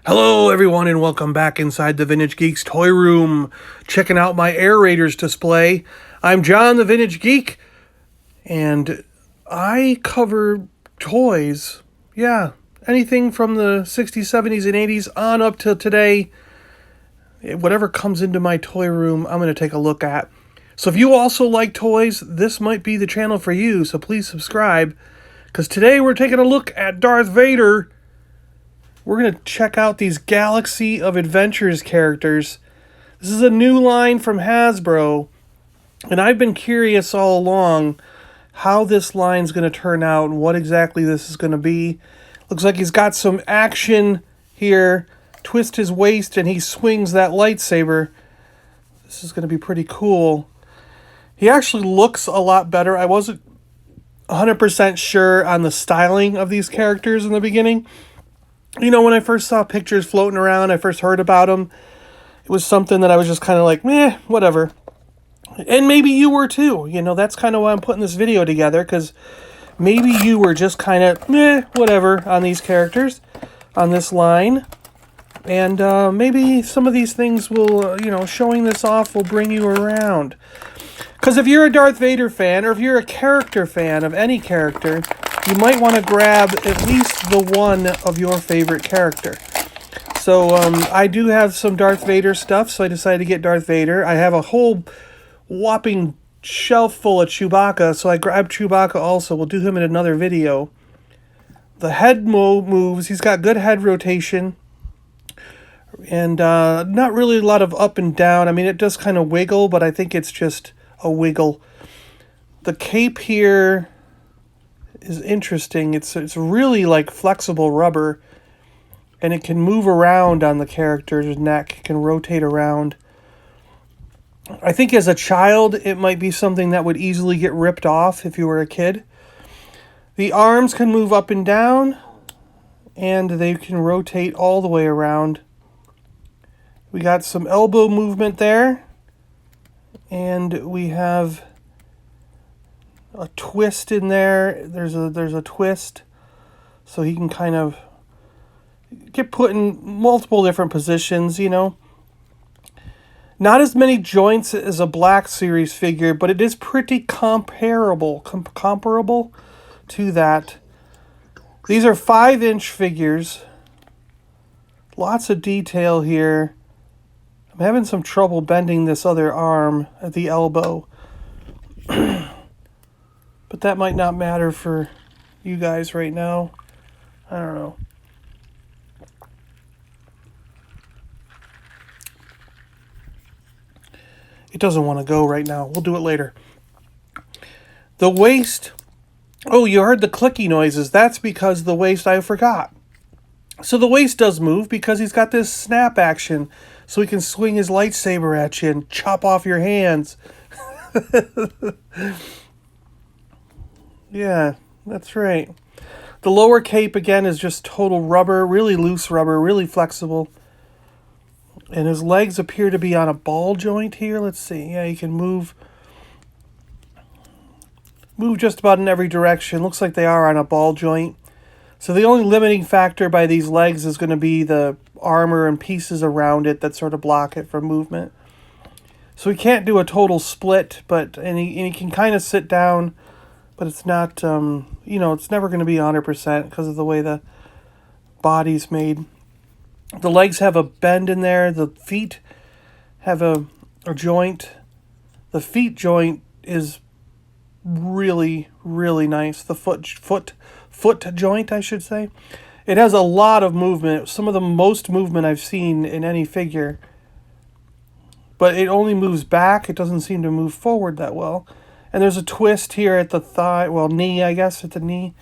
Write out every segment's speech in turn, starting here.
Hello everyone and welcome back inside the Vintage Geek's toy room, checking out my Air Raiders display. I'm John the Vintage Geek, and I cover toys. Yeah, anything from the 60s, 70s, and 80s on up to today. Whatever comes into my toy room, I'm going to take a look at. So if you also like toys, this might be the channel for you, so please subscribe. Because today we're taking a look at Darth Vader. We're going to check out these Galaxy of Adventures characters. This is a new line from Hasbro, and I've been curious all along how this line's going to turn out and what exactly this is going to be. Looks like he's got some action here. Twist his waist and he swings that lightsaber. This is going to be pretty cool. He actually looks a lot better. I wasn't 100% sure on the styling of these characters in the beginning. You know, when I first saw pictures floating around, I first heard about them, it was something that I was just kind of like, meh, whatever. And maybe you were too. You know, that's kind of why I'm putting this video together, because maybe you were just kind of, meh, whatever on these characters, on this line. And maybe some of these things will, showing this off will bring you around. Because if you're a Darth Vader fan, or if you're a character fan of any character, you might want to grab at least the one of your favorite character. So I do have some Darth Vader stuff, so I decided to get Darth Vader. I have a whole whopping shelf full of Chewbacca, so I grabbed Chewbacca also. We'll do him in another video. The head moves. He's got good head rotation. And not really a lot of up and down. I mean, it does kind of wiggle, but I think it's just a wiggle. The cape here is interesting. It's really like flexible rubber, and it can move around on the character's neck. It can rotate around. I think as a child, it might be something that would easily get ripped off if you were a kid. The arms can move up and down, and they can rotate all the way around. We got some elbow movement there, and we have a twist in there. There's a twist, so he can kind of get put in multiple different positions, Not as many joints as a Black Series figure, but it is pretty comparable to that. These are 5-inch figures. Lots of detail here. I'm having some trouble bending this other arm at the elbow. But that might not matter for you guys right now. I don't know. It doesn't want to go right now. We'll do it later. The waist. Oh, you heard the clicky noises. That's because the waist, I forgot. So the waist does move because he's got this snap action. So he can swing his lightsaber at you and chop off your hands. Yeah, that's right. The lower cape, again, is just total rubber. Really loose rubber. Really flexible. And his legs appear to be on a ball joint here. Let's see. Yeah, he can move just about in every direction. Looks like they are on a ball joint. So the only limiting factor by these legs is going to be the armor and pieces around it that sort of block it from movement. So he can't do a total split, and he can kind of sit down, but it's not, it's never going to be 100% because of the way the body's made. The legs have a bend in there. The feet have a joint. The feet joint is really, really nice. The foot joint, I should say. It has a lot of movement. Some of the most movement I've seen in any figure. But it only moves back. It doesn't seem to move forward that well. And there's a twist here at the thigh, knee, I guess, at the knee,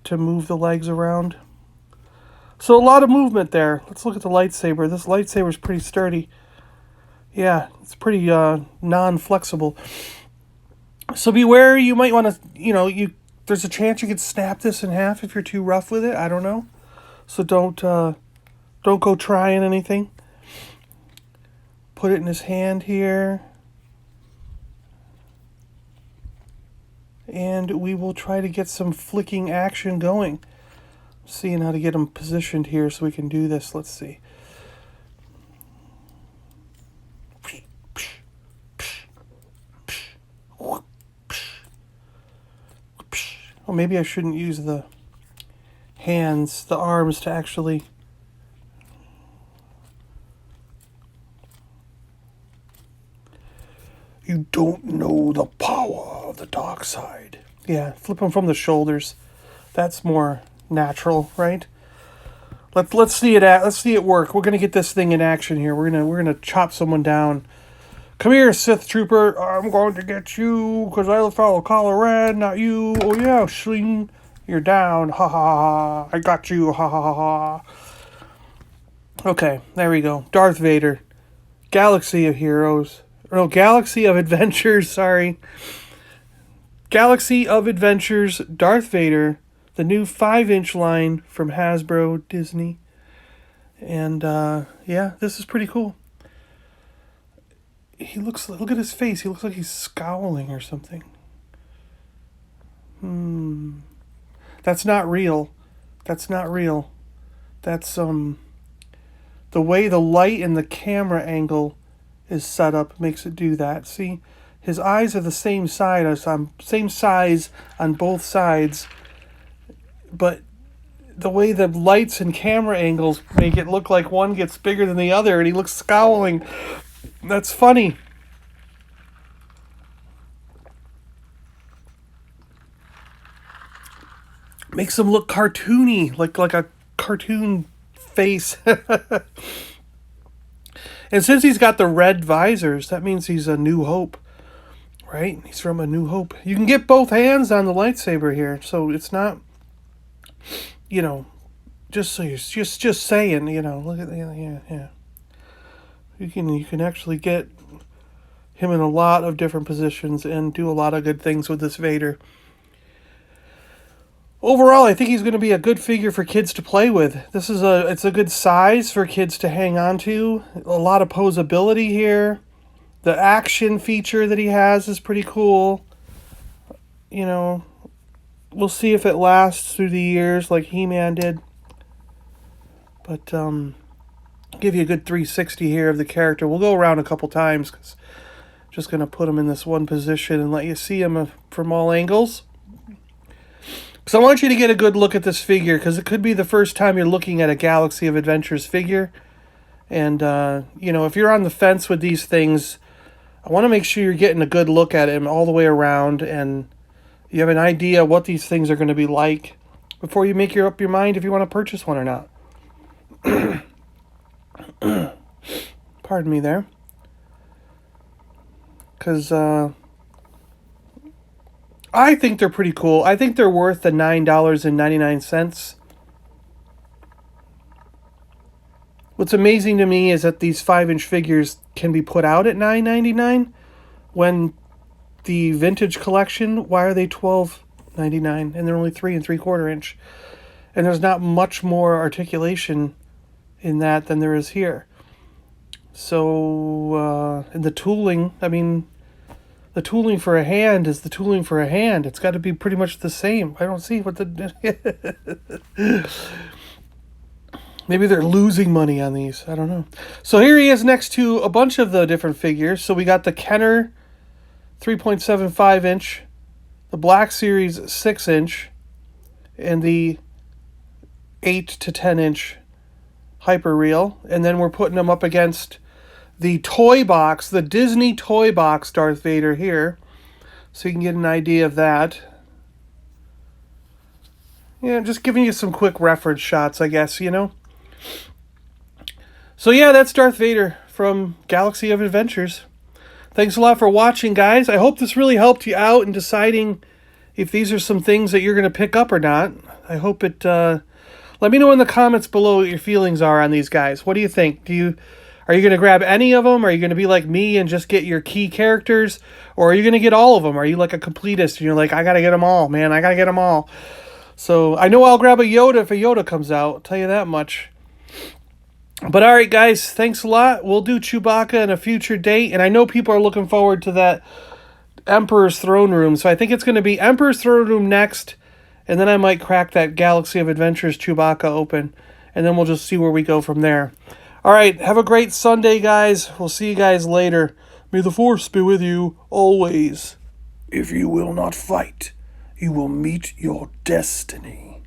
to move the legs around. So a lot of movement there. Let's look at the lightsaber. This lightsaber is pretty sturdy. Yeah, it's pretty non-flexible. So beware, you might want to, there's a chance you could snap this in half if you're too rough with it. I don't know. So don't go trying anything. Put it in his hand here. And we will try to get some flicking action going. seeing how to get them positioned here so we can do this. Let's see. Well, maybe I shouldn't use the hands, the arms to actually... You don't know the power of the dark side. Yeah, flip them from the shoulders. That's more natural, right? Let's see it work. We're gonna get this thing in action here. We're gonna chop someone down. Come here, Sith Trooper. I'm going to get you because I follow color red, not you. Oh yeah, Shling. You're down. Ha ha ha. I got you. Ha ha ha ha. Okay, there we go. Darth Vader. Galaxy of Heroes. No, Galaxy of Adventures, sorry. Galaxy of Adventures, Darth Vader, the new 5-inch line from Hasbro Disney. And, yeah, this is pretty cool. Look at his face. He looks like he's scowling or something. That's not real. That's not real. That's, the way the light and the camera angle is set up makes it do that. See, his eyes are the same size on both sides, but the way the lights and camera angles make it look like one gets bigger than the other, and he looks scowling. That's funny. Makes him look cartoony, like a cartoon face. And since he's got the red visors, that means he's a New Hope, right? He's from A New Hope. You can get both hands on the lightsaber here, so it's not, just so you're just saying, look at yeah. You can actually get him in a lot of different positions and do a lot of good things with this Vader. Overall, I think he's going to be a good figure for kids to play with. It's a good size for kids to hang on to. A lot of posability here. The action feature that he has is pretty cool. We'll see if it lasts through the years like He-Man did. But give you a good 360 here of the character. We'll go around a couple times because I'm just going to put him in this one position and let you see him from all angles. So I want you to get a good look at this figure because it could be the first time you're looking at a Galaxy of Adventures figure. And, if you're on the fence with these things, I want to make sure you're getting a good look at him all the way around and you have an idea what these things are going to be like before you make up your mind if you want to purchase one or not. Pardon me there. Because, I think they're pretty cool. I think they're worth the $9.99. What's amazing to me is that these 5-inch figures can be put out at $9.99 when the vintage collection, why are they $12.99 and they're only 3 3/4 inch? And there's not much more articulation in that than there is here. So, and the tooling, the tooling for a hand is the tooling for a hand. It's got to be pretty much the same. I don't see what the... Maybe they're losing money on these. I don't know. So here he is next to a bunch of the different figures. So we got the Kenner 3.75 inch, the Black Series 6 inch, and the 8 to 10 inch Hyper Real. And then we're putting them up against the toy box, the Disney toy box Darth Vader here. So you can get an idea of that. Yeah, just giving you some quick reference shots, I guess, So yeah, that's Darth Vader from Galaxy of Adventures. Thanks a lot for watching, guys. I hope this really helped you out in deciding if these are some things that you're going to pick up or not. I hope it... let me know in the comments below what your feelings are on these guys. What do you think? Are you going to grab any of them? Are you going to be like me and just get your key characters? Or are you going to get all of them? Are you like a completist and you're like, I got to get them all, man. I got to get them all. So I know I'll grab a Yoda if a Yoda comes out. I'll tell you that much. But all right, guys, thanks a lot. We'll do Chewbacca in a future date. And I know people are looking forward to that Emperor's Throne Room. So I think it's going to be Emperor's Throne Room next. And then I might crack that Galaxy of Adventures Chewbacca open. And then we'll just see where we go from there. All right, have a great Sunday, guys. We'll see you guys later. May the Force be with you always. If you will not fight, you will meet your destiny.